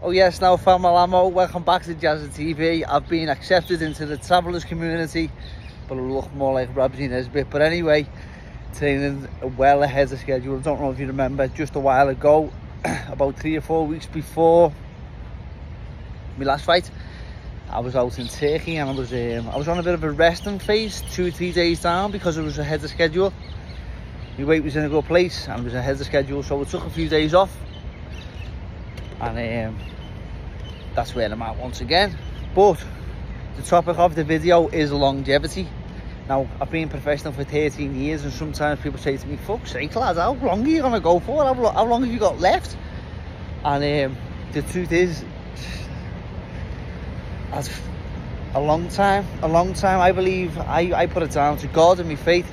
Oh yes, now fam Malamo, welcome back to Jazza TV. I've been accepted into the travellers community, but I look more like Rabsy Nesbitt. But anyway, training well ahead of schedule. I don't know if you remember, just a while ago, about 3 or 4 weeks before my last fight, I was out in Turkey and I was on a bit of a resting phase, 2 or 3 days down, because it was ahead of schedule. My weight was in a good place and it was ahead of schedule, so I took a few days off. And that's where I'm at once again. But the topic of the video is longevity. Now, I've been professional for 13 years, and sometimes people say to me, fuck's sake lad, how long are you going to go for? How long have you got left? And the truth is, that's a long time. I believe I put it down to God and my faith.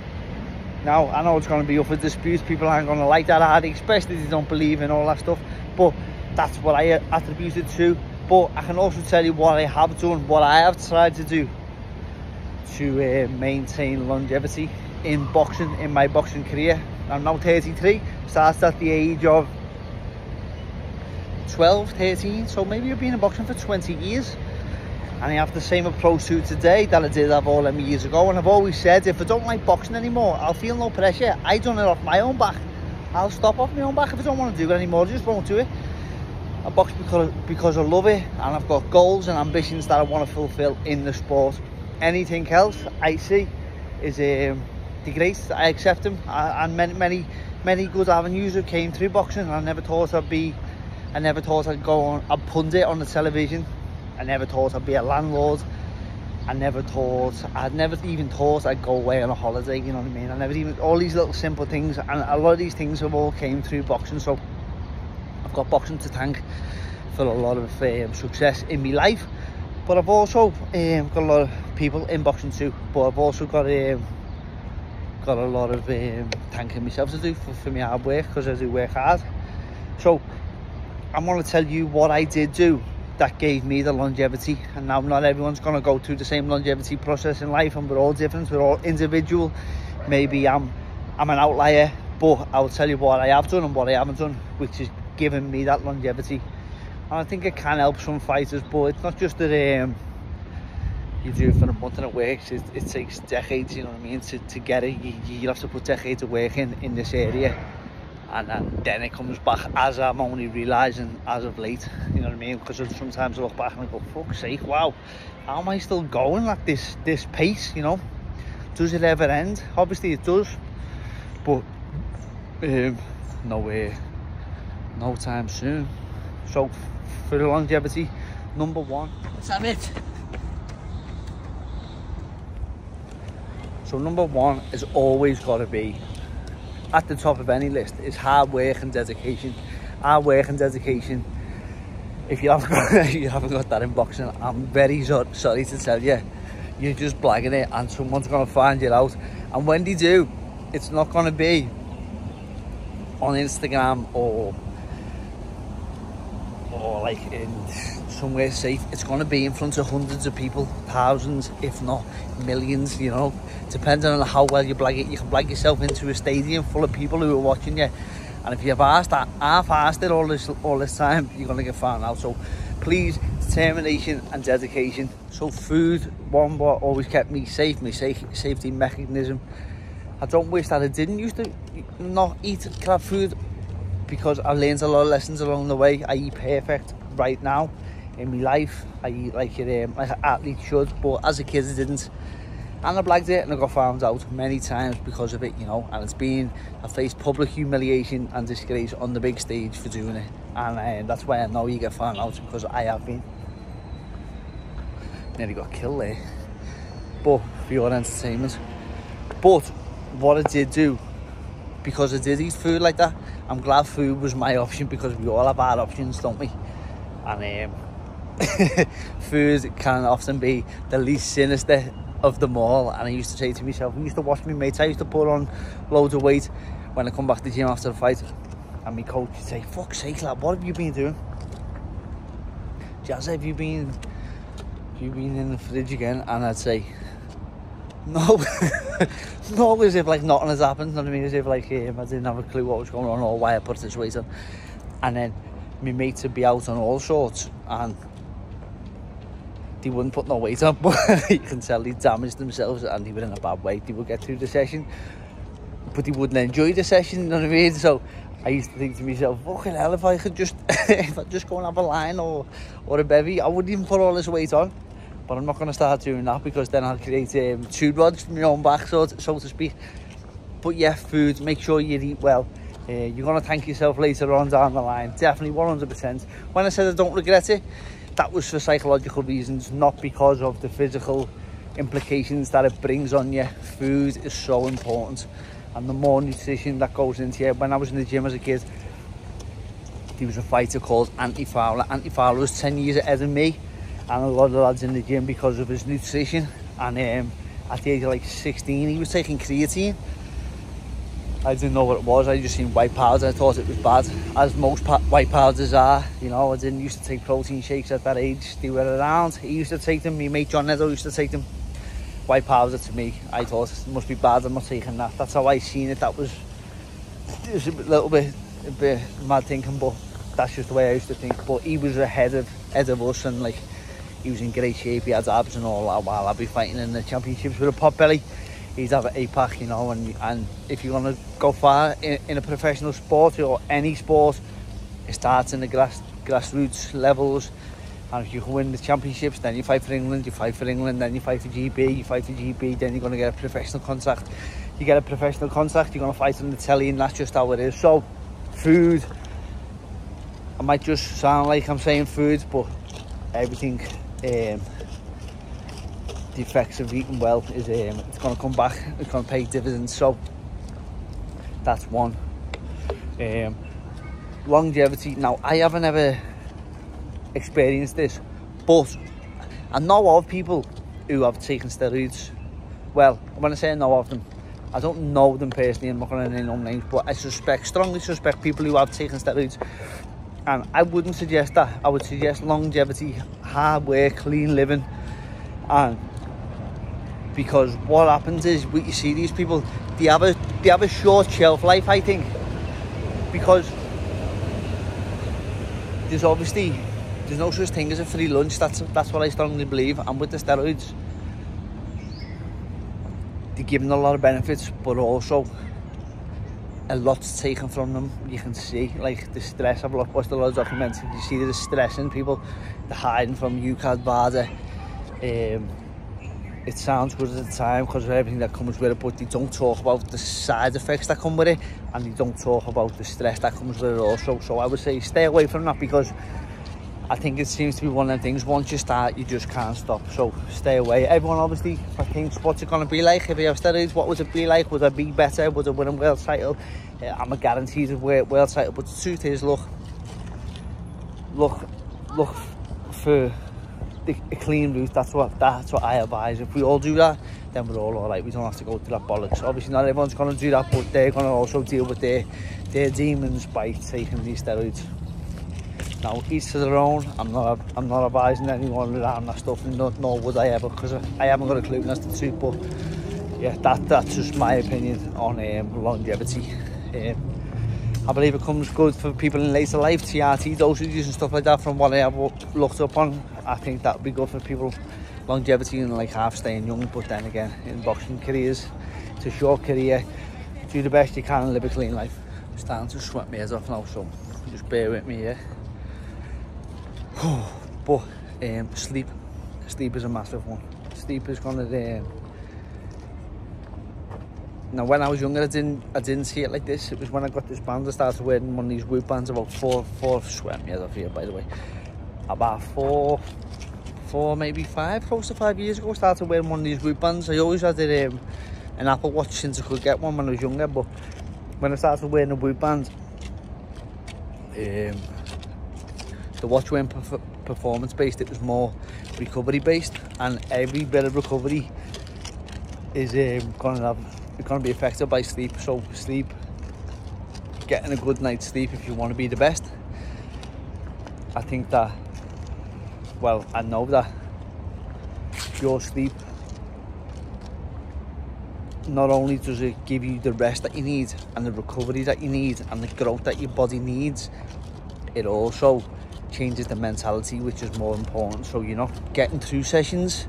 Now, I know it's going to be up for dispute. People aren't going to like that hard, especially if they don't believe in all that stuff. But that's what I attribute it to. But I can also tell you what I have done, what I have tried to do to maintain longevity in boxing, in my boxing career. I'm now 33, started at the age of 12, 13, so maybe I've been in boxing for 20 years. And I have the same approach to today that I did have all them years ago. And I've always said, if I don't like boxing anymore, I'll feel no pressure. I done it off my own back. I'll stop off my own back if I don't want to do it anymore. I just won't do it. I box because I love it, and I've got goals and ambitions that I want to fulfill in the sport. Anything else I see is disgrace. I accept them, and many good avenues that came through boxing. I never thought I'd go on a pundit on the television. I never thought I'd be a landlord. I'd never even thought I'd go away on a holiday, you know what I mean? All these little simple things, and a lot of these things have all came through boxing. So I've got boxing to thank for a lot of success in my life. But I've also got a lot of people in boxing too. But I've also got a lot of thanking myself to do for my hard work, because I do work hard. So I'm going to tell you what I did do that gave me the longevity. And now, not everyone's going to go through the same longevity process in life, and we're all different, we're all individual. Maybe I'm an outlier, but I'll tell you what I have done and what I haven't done, which is given me that longevity. And I think it can help some fighters, but it's not just that you do it for a month and it works. It takes decades, you know what I mean, to get it. You have to put decades of work in this area, and then it comes back, as I'm only realising as of late, you know what I mean, because sometimes I look back and I go, fuck's sake, wow, how am I still going at this pace, you know? Does it ever end? Obviously it does, but no time soon. So for the longevity, number one, let's have it. So number one has always got to be at the top of any list, is hard work and dedication. Hard work and dedication. If you haven't got that in boxing, I'm very sorry to tell you, you're just blagging it, and someone's going to find you out. And when they do, it's not going to be on Instagram or like in somewhere safe. It's going to be in front of hundreds of people, thousands, if not millions, you know, depending on how well you blag it. You can blag yourself into a stadium full of people who are watching you, and if you've half-assed it all this time, you're going to get found out. So please, determination and dedication. So food, one what always kept me safe, my safety mechanism. I don't wish that I didn't used to not eat crap food, because I learned a lot of lessons along the way. I eat perfect right now in my life. I eat like an athlete should, but as a kid I didn't. And I blagged it and I got found out many times because of it, you know. And I faced public humiliation and disgrace on the big stage for doing it. And that's why I know you get found out, because I have been. Nearly got killed there. But for your entertainment. But what I did do, because I did eat food like that, I'm glad food was my option, because we all have our options, don't we? And food can often be the least sinister of them all. And I used to say to myself, I used to watch my mates, I used to put on loads of weight when I come back to the gym after the fight, and my coach would say, fuck's sake lad, what have you been doing? Jazz, have you been in the fridge again? And I'd say, no. No, as if like nothing has happened, you know what I mean? As if like I didn't have a clue what was going on or why I put this weight on. And then my mates would be out on all sorts and they wouldn't put no weight on, but you can tell they damaged themselves and they were in a bad way. They would get through the session, but they wouldn't enjoy the session, you know what I mean? So I used to think to myself, fucking hell, if I could just if I just go and have a line or a bevy, I wouldn't even put all this weight on. But I'm not going to start doing that, because then I'll create two rods from my own back, so to speak. But yeah, food, make sure you eat well. You're going to thank yourself later on down the line, definitely 100%. When I said I don't regret it, that was for psychological reasons, not because of the physical implications that it brings on you. Food is so important, and the more nutrition that goes into you. When I was in the gym as a kid, there was a fighter called Anthony Fowler. Anthony Fowler was 10 years ahead of me and a lot of the lads in the gym because of his nutrition. And at the age of like 16, he was taking creatine. I didn't know what it was. I just seen white powder. I thought it was bad, as most white powders are. You know, I didn't used to take protein shakes at that age. They were around. He used to take them. My mate John Nedo used to take them. White powder, to me, I thought it must be bad. I'm not taking that. That's how I seen it. It was a little bit mad thinking, but that's just the way I used to think. But he was ahead of us, and like, he was in great shape. He had abs and all that, while I'd be fighting in the championships with a pot belly. He'd have an 8-pack, you know. And if you want to go far in a professional sport or any sport, it starts in the grassroots levels. And if you can win the championships, then you fight for England, then you fight for GB, then you're going to get a professional contract. You get a professional contract, you're going to fight on the telly, and that's just how it is. So, food, I might just sound like I'm saying food, but everything, the effects of eating well is, it's going to come back, it's going to pay dividends. So, that's one. Longevity. Now, I haven't ever experienced this, but I know of people who have taken steroids. Well, when I say I know of them, I don't know them personally, I'm not going to name no names, but I strongly suspect people who have taken steroids. And I wouldn't suggest that. I would suggest longevity, hard work, clean living. And because what happens is, you see these people, they have a short shelf life, I think, because there's no such thing as a free lunch. That's what I strongly believe. And with the steroids, they're giving a lot of benefits, but also a lot's taken from them. You can see, like, the stress. I've watched a lot of documentaries. You see the stress in people. They're hiding from UCAD, VADA. It sounds good at the time because of everything that comes with it, but they don't talk about the side effects that come with it, and they don't talk about the stress that comes with it also. So I would say stay away from that, because I think it seems to be one of them things, once you start, you just can't stop. So stay away. Everyone obviously thinks, what's it going to be like if you have steroids? What would it be like? Would I be better? Would I win a world title? I'm a guaranteed world title. But the truth is, look for a clean route. That's what I advise. If we all do that, then we're all right. We don't have to go through that bollocks. Obviously not everyone's going to do that, but they're going to also deal with their demons by taking these steroids. Now, each to their own. I'm not advising anyone around that stuff, nor would I ever, because I haven't got a clue, and that's the truth. But yeah, that's just my opinion on longevity. I believe it comes good for people in later life, TRT dosages and stuff like that. From what I have looked up on, I think that would be good for people, longevity and like half staying young. But then again, in boxing careers, it's a short career. Do the best you can and live a clean life. I'm starting to sweat my head off now, so just bear with me, yeah. But sleep is a massive one. Sleep is gonna now, when I was younger, I didn't see it like this. It was when I got this band, I started wearing one of these Whoop bands about four sweat me off here, by the way, about four maybe close to 5 years ago. I started wearing one of these Whoop bands. I always had an Apple Watch since I could get one when I was younger, but when I started wearing a Whoop band, the watch weren't performance based, it was more recovery based, and every bit of recovery is going to be affected by sleep. So sleep, getting a good night's sleep if you want to be the best. I think that, well, I know that your sleep, not only does it give you the rest that you need and the recovery that you need and the growth that your body needs, it also changes the mentality, which is more important. So you're not getting through sessions,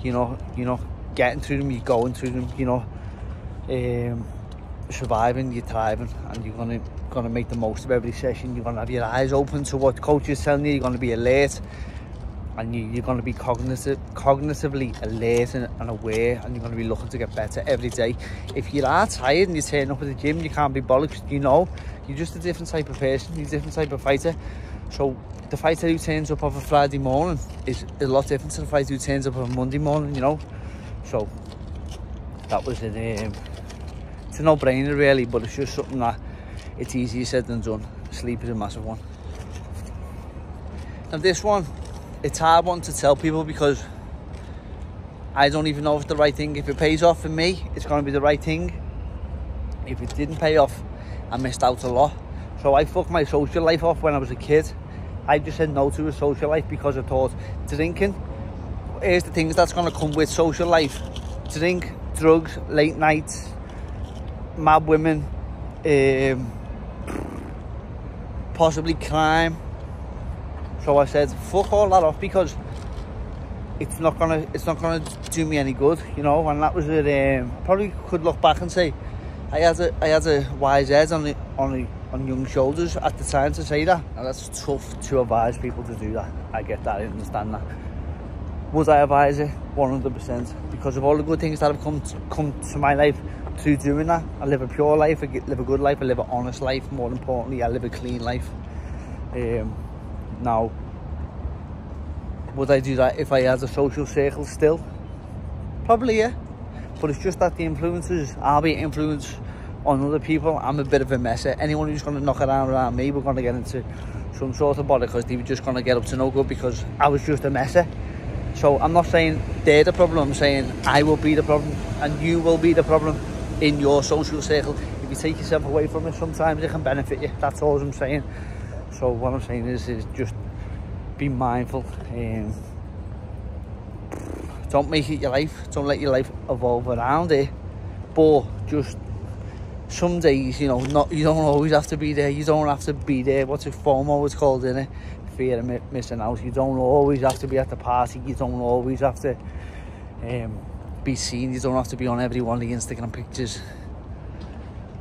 you're not getting through them, you're going through them, surviving, you're thriving, and you're gonna make the most of every session. You're gonna have your eyes open to what the coach is telling you. You're gonna be alert, and you're gonna be cognitively alert and aware, and you're gonna be looking to get better every day. If you are tired and you turn up at the gym, you can't be bothered, because you're just a different type of person, you're a different type of fighter. So the fighter who turns up on a Friday morning is a lot different to the fighter who turns up on a Monday morning, So that was it's a no-brainer really, but it's just something that it's easier said than done. Sleep is a massive one. And this one, it's a hard one to tell people, because I don't even know if it's the right thing. If it pays off for me, it's going to be the right thing. If it didn't pay off, I missed out a lot. So I fucked my social life off when I was a kid. I just said no to a social life because I thought drinking, here's the things that's going to come with social life: drink, drugs, late nights, mad women, possibly crime. So I said fuck all that off, because it's not gonna do me any good, And that was it. Probably could look back and say I had a wise head on young shoulders at the time to say that. And that's tough to advise people to do that. I get that, I understand that. Would I advise it? 100%, because of all the good things that have come to my life through doing that. I live a pure life, I live a good life, I live an honest life. More importantly, I live a clean life. Now, would I do that if I had a social circle still? Probably, yeah. But it's just that the influences, I'll be influenced on other people. I'm a bit of a messer. Anyone who's going to knock around me, we're going to get into some sort of bother, because they were just going to get up to no good, because I was just a messer. So I'm not saying they're the problem, I'm saying I will be the problem, and you will be the problem in your social circle. If you take yourself away from it, sometimes it can benefit you. That's all I'm saying. So what I'm saying is just be mindful. Don't make it your life. Don't let your life evolve around it. But just some days, you don't always have to be there. You don't have to be there. What's it, FOMO it's called, innit? Fear of missing out. You don't always have to be at the party. You don't always have to be seen. You don't have to be on every one of the Instagram pictures.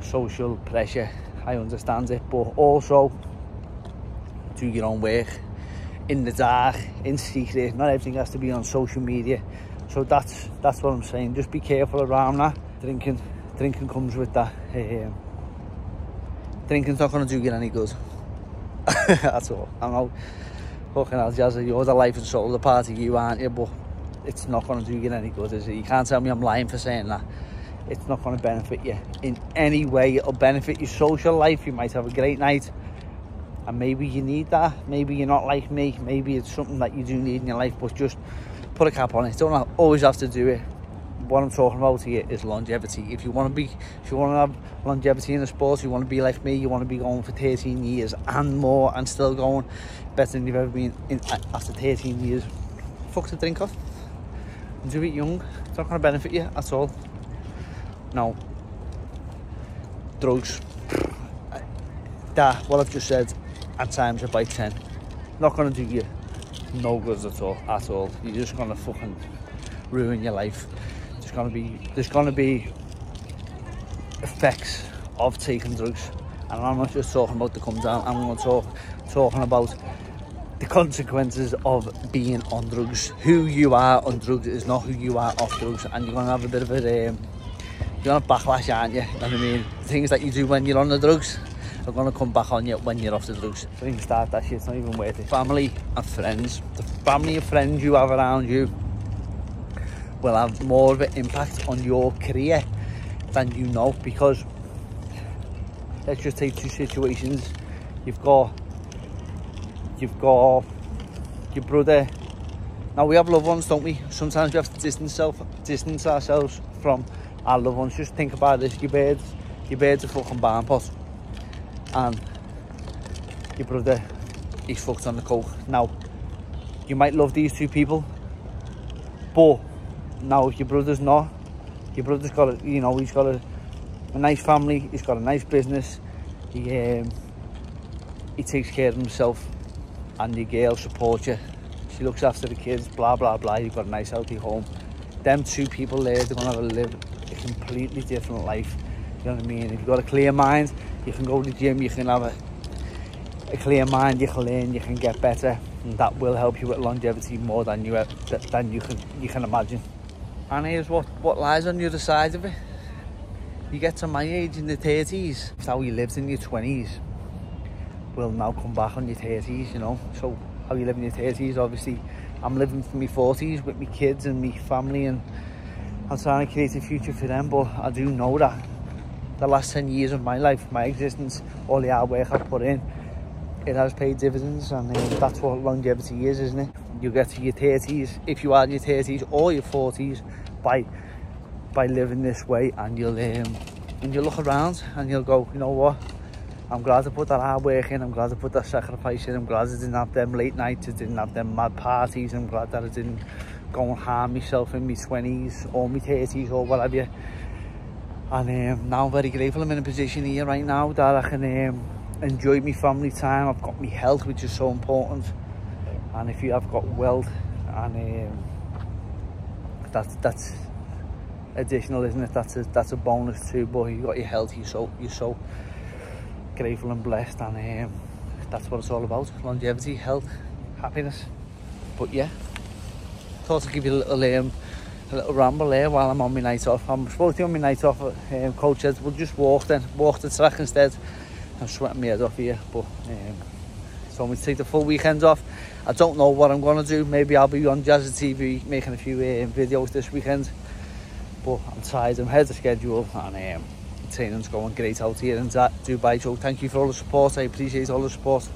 Social pressure, I understand it, but also do your own work in the dark, in secret. Not everything has to be on social media. So that's what I'm saying. Just be careful around that. Drinking comes with that. Drinking's not going to do you any good. That's all. I know, fucking hell, Jazza, you're the life and soul of the party, you aren't you? But it's not going to do you any good, is it? You can't tell me I'm lying for saying that. It's not going to benefit you in any way. It'll benefit your social life. You might have a great night, and maybe you need that. Maybe you're not like me. Maybe it's something that you do need in your life, but just put a cap on it. Don't always have to do it. What I'm talking about here is longevity. If you want to have longevity in the sport, you want to be like me, you want to be going for 13 years and more, and still going better than you've ever been after 13 years, fuck the drink off. Do it young. It's not going to benefit you at all. Now, drugs. What I've just said, at times are by 10. Not going to do you no good at all. You're just going to fucking ruin your life. There's going to be effects of taking drugs, and I'm not just talking about the come down. I'm going to talking about the consequences of being on drugs. Who you are on drugs is not who you are off drugs, and you're going to have a bit of a you're going to backlash, aren't you? You know what I mean? The things that you do when you're on the drugs are going to come back on you when you're off the drugs. So you can start that shit. It's not even worth it. Family and friends. The family and friends you have around you will have more of an impact on your career than you know, because let's just take two situations. You've got your brother. Now, we have loved ones, don't we? Sometimes we have to distance ourselves from our loved ones. Just think about this. Your bird's a fucking barn pot, and your brother, he's fucked on the coke. Now, you might love these two people, but now if your brother's not, your brother's got he's got a nice family, he's got a nice business, he takes care of himself, and your girl supports you. She looks after the kids, blah, blah, blah. You've got a nice, healthy home. Them two people there, they're going to have to live a completely different life. You know what I mean? If you've got a clear mind, you can go to the gym, you can have a clear mind, you can learn, you can get better. And that will help you with longevity more than you can imagine. And here's what lies on the other side of it. You get to my age in the 30s, it's how you lived in your 20s will now come back on your 30s, you know. So how you live in your 30s, obviously I'm living for my 40s with my kids and my family, and I'm trying to create a future for them. But I do know that the last 10 years of my life, my existence, all the hard work I've put in, it has paid dividends, and that's what longevity is, isn't it? You get to your 30s, if you are in your 30s or your 40s, by living this way, and you'll look around and you'll go, you know what, I'm glad I put that hard work in, I'm glad I put that sacrifice in, I'm glad I didn't have them late nights, I didn't have them mad parties, I'm glad that I didn't go and harm myself in my 20s or my 30s or whatever. And now I'm very grateful I'm in a position here right now that I can enjoy my family time. I've got my health, which is so important, and if you have got wealth, and that's additional, isn't it? That's a bonus too. But you got your health, you're so grateful and blessed, and that's what it's all about: longevity, health, happiness. But yeah, thought I'd give you a little ramble there while I'm on my night off. I'm supposed to be on my night off. Coach said we'll just walk the track instead. I'm sweating my head off here, but so I'm going to take the full weekend off. I don't know what I'm going to do. Maybe I'll be on Jazza TV making a few videos this weekend, but I'm tired, I'm ahead of schedule, and training's going great out here in Dubai. So thank you for all the support, I appreciate all the support.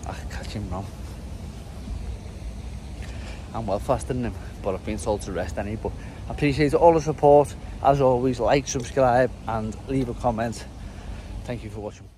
I can catch him wrong. I'm well faster than him, but I've been told to rest anyway. But I appreciate all the support. As always, like, subscribe and leave a comment. Thank you for watching.